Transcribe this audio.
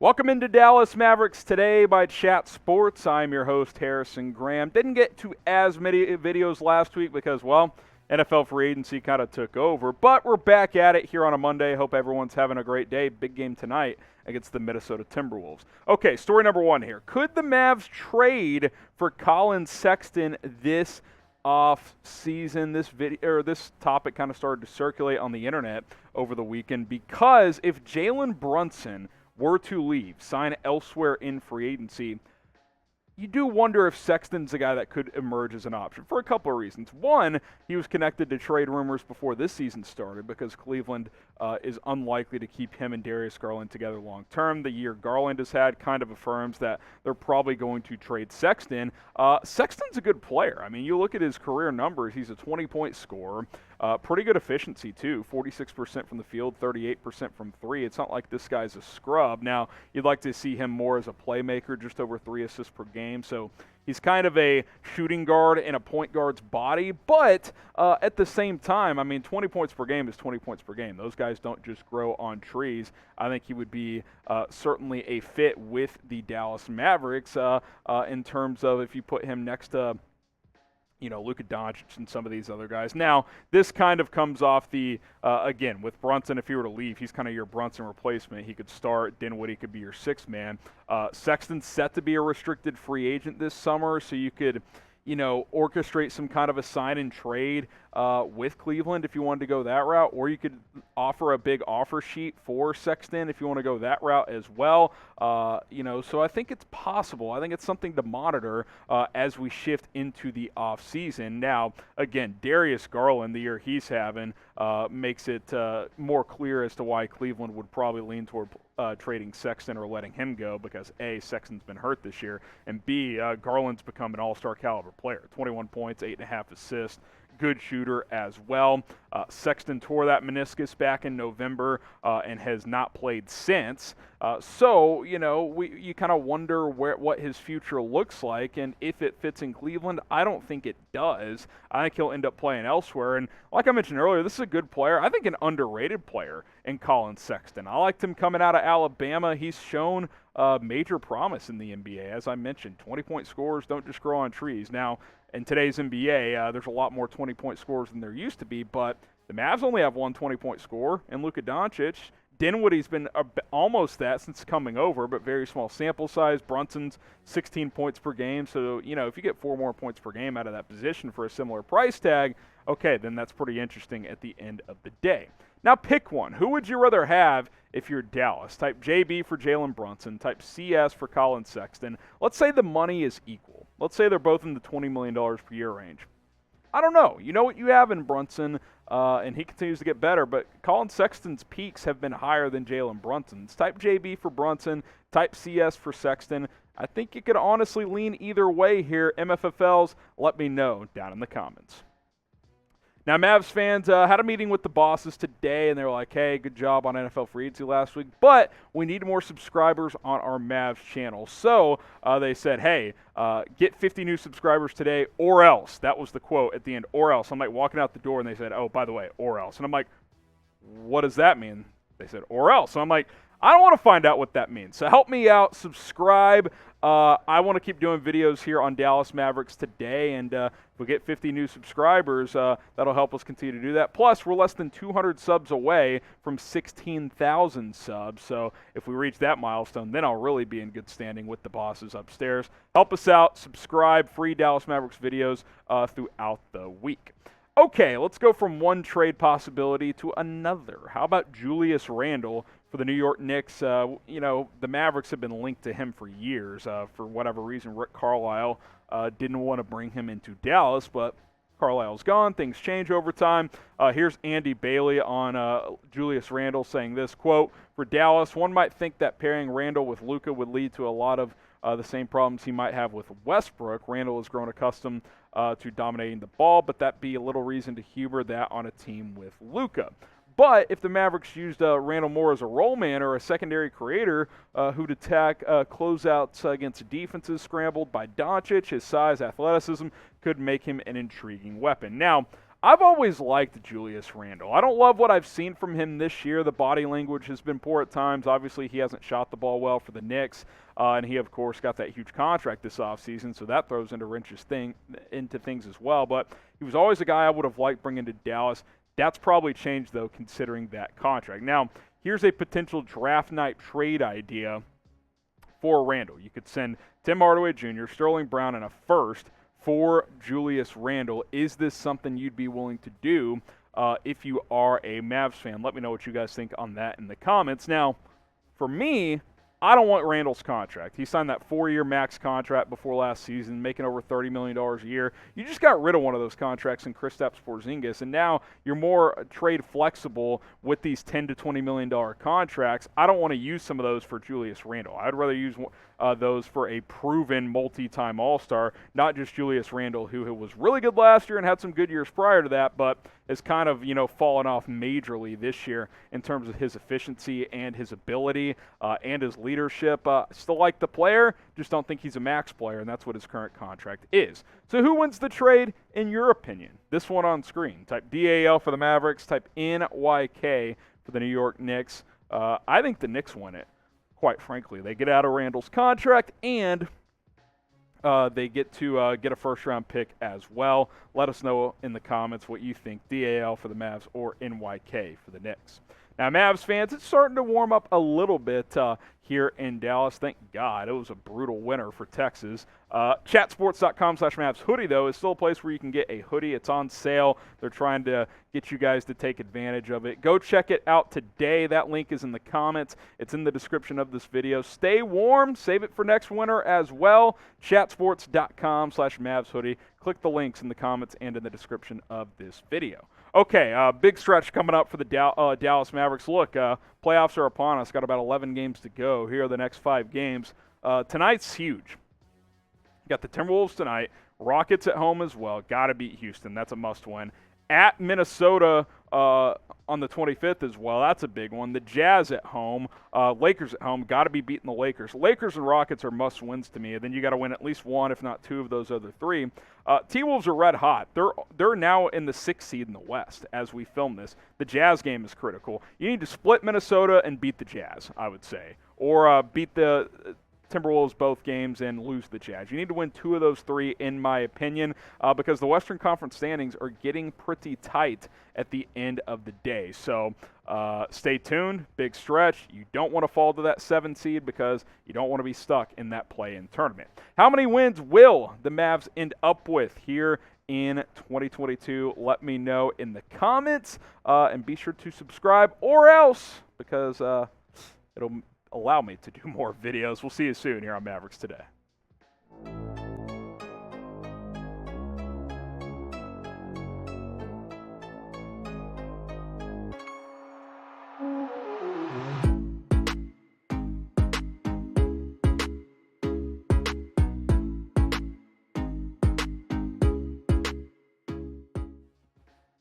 Welcome into Dallas Mavericks Today by Chat Sports. I'm your host, Harrison Graham. Didn't get to as many videos last week because, well, NFL free agency kind of took over. But we're back at it here on a Monday. Hope everyone's having a great day. Big game tonight against the Minnesota Timberwolves. Okay, story number one here. Could the Mavs trade for Collin Sexton this off season? This topic kind of started to circulate on the internet over the weekend because if Jalen Brunson were to leave, sign elsewhere in free agency, you do wonder if Sexton's a guy that could emerge as an option for a couple of reasons. One, he was connected to trade rumors before this season started because Cleveland is unlikely to keep him and Darius Garland together long term. The year Garland has had kind of affirms that they're probably going to trade Sexton. Sexton's a good player. I mean, you look at his career numbers, he's a 20-point scorer. Pretty good efficiency, too. 46% from the field, 38% from three. It's not like this guy's a scrub. Now, you'd like to see him more as a playmaker, just over 3 assists per game. So he's kind of a shooting guard in a point guard's body. But at the same time, I mean, 20 points per game is 20 points per game. Those guys don't just grow on trees. I think he would be certainly a fit with the Dallas Mavericks in terms of if you put him next to Luka Doncic and some of these other guys. Now, this kind of comes off the, again, with Brunson, if he were to leave, he's kind of your Brunson replacement. He could start. Dinwiddie could be your sixth man. Sexton's set to be a restricted free agent this summer, so you could, orchestrate some kind of a sign and trade with Cleveland if you wanted to go that route, or you could offer a big offer sheet for Sexton if you want to go that route as well. So I think it's possible. I think it's something to monitor as we shift into the offseason. Now, again, Darius Garland, the year he's having, makes it more clear as to why Cleveland would probably lean toward trading Sexton or letting him go because, A, Sexton's been hurt this year, and B, Garland's become an all-star caliber player. 21 points, 8.5 assists. Good shooter as well. Sexton tore that meniscus back in November and has not played since. You kind of wonder what his future looks like and if it fits in Cleveland. I don't think it does. I think he'll end up playing elsewhere. And like I mentioned earlier, this is a good player. I think an underrated player in Collin Sexton. I liked him coming out of Alabama. He's shown major promise in the NBA. As I mentioned, 20-point scorers don't just grow on trees. Now, in today's NBA, there's a lot more 20-point scorers than there used to be, but the Mavs only have one 20-point scorer, and Luka Doncic. Dinwiddie's been almost that since coming over, but very small sample size. Brunson's 16 points per game, so, if you get 4 more points per game out of that position for a similar price tag, okay, then that's pretty interesting at the end of the day. Now pick one. Who would you rather have if you're Dallas? Type JB for Jalen Brunson. Type CS for Collin Sexton. Let's say the money is equal. Let's say they're both in the $20 million per year range. I don't know. You know what you have in Brunson, and he continues to get better, but Collin Sexton's peaks have been higher than Jalen Brunson's. Type JB for Brunson. Type CS for Sexton. I think you could honestly lean either way here. MFFLs, let me know down in the comments. Now, Mavs fans had a meeting with the bosses today, and they were like, hey, good job on NFL free agency last week, but we need more subscribers on our Mavs channel. So they said, hey, get 50 new subscribers today or else. That was the quote at the end, or else. I'm like walking out the door, and they said, oh, by the way, or else. And I'm like, what does that mean? They said, or else. So I'm like, I don't want to find out what that means. So help me out, subscribe. I want to keep doing videos here on Dallas Mavericks Today, and if we get 50 new subscribers, that'll help us continue to do that. Plus, we're less than 200 subs away from 16,000 subs, so if we reach that milestone, then I'll really be in good standing with the bosses upstairs. Help us out, subscribe, free Dallas Mavericks videos throughout the week. Okay, let's go from one trade possibility to another. How about Julius Randle for the New York Knicks? The Mavericks have been linked to him for years. For whatever reason, Rick Carlisle didn't want to bring him into Dallas, but Carlisle's gone. Things change over time. Here's Andy Bailey on Julius Randle saying this, quote, for Dallas, one might think that pairing Randle with Luka would lead to a lot of the same problems he might have with Westbrook. Randle has grown accustomed to dominating the ball, but that'd be a little reason to humor that on a team with Luka. But if the Mavericks used Randle more as a role man or a secondary creator who'd attack closeouts against defenses scrambled by Doncic, his size, athleticism could make him an intriguing weapon. Now, I've always liked Julius Randle. I don't love what I've seen from him this year. The body language has been poor at times. Obviously, he hasn't shot the ball well for the Knicks, and he, of course, got that huge contract this offseason, so that throws into things as well. But he was always a guy I would have liked bringing to Dallas. That's probably changed, though, considering that contract. Now, here's a potential draft night trade idea for Randle. You could send Tim Hardaway Jr., Sterling Brown, and a first for Julius Randle. Is this something you'd be willing to do if you are a Mavs fan? Let me know what you guys think on that in the comments. Now, for me, I don't want Randle's contract. He signed that 4-year max contract before last season, making over $30 million a year. You just got rid of one of those contracts in Kristaps Porzingis, and now you're more trade flexible with these $10 to $20 million contracts. I don't want to use some of those for Julius Randle. I'd rather use those for a proven multi-time All-Star, not just Julius Randle, who was really good last year and had some good years prior to that, but has kind of, fallen off majorly this year in terms of his efficiency and his ability and his leadership. Still like the player, just don't think he's a max player, and that's what his current contract is. So who wins the trade, in your opinion? This one on screen. Type DAL for the Mavericks, type NYK for the New York Knicks. I think the Knicks win it, quite frankly. They get out of Randle's contract, and they get to get a first-round pick as well. Let us know in the comments what you think, DAL for the Mavs or NYK for the Knicks. Now, Mavs fans, it's starting to warm up a little bit here in Dallas. Thank God. It was a brutal winter for Texas. Chatsports.com/Mavs hoodie, though, is still a place where you can get a hoodie. It's on sale. They're trying to get you guys to take advantage of it. Go check it out today. That link is in the comments. It's in the description of this video. Stay warm. Save it for next winter as well. Chatsports.com/Mavs hoodie. Click the links in the comments and in the description of this video. Okay, big stretch coming up for the Dallas Mavericks. Look, playoffs are upon us. Got about 11 games to go. Here are the next 5 games. Tonight's huge. Got the Timberwolves tonight. Rockets at home as well. Got to beat Houston. That's a must-win. At Minnesota on the 25th as well. That's a big one. The Jazz at home. Lakers at home. Got to be beating the Lakers. Lakers and Rockets are must-wins to me. And then you got to win at least one, if not 2 of those other 3. T-Wolves are red hot. They're now in the 6th seed in the West as we film this. The Jazz game is critical. You need to split Minnesota and beat the Jazz, I would say. Or beat the Timberwolves both games and lose the Jazz. You need to win 2 of those 3, in my opinion, because the Western Conference standings are getting pretty tight at the end of the day. So stay tuned. Big stretch. You don't want to fall to that 7 seed because you don't want to be stuck in that play-in tournament. How many wins will the Mavs end up with here in 2022? Let me know in the comments, and be sure to subscribe or else, because it'll allow me to do more videos. We'll see you soon here on Mavericks Today.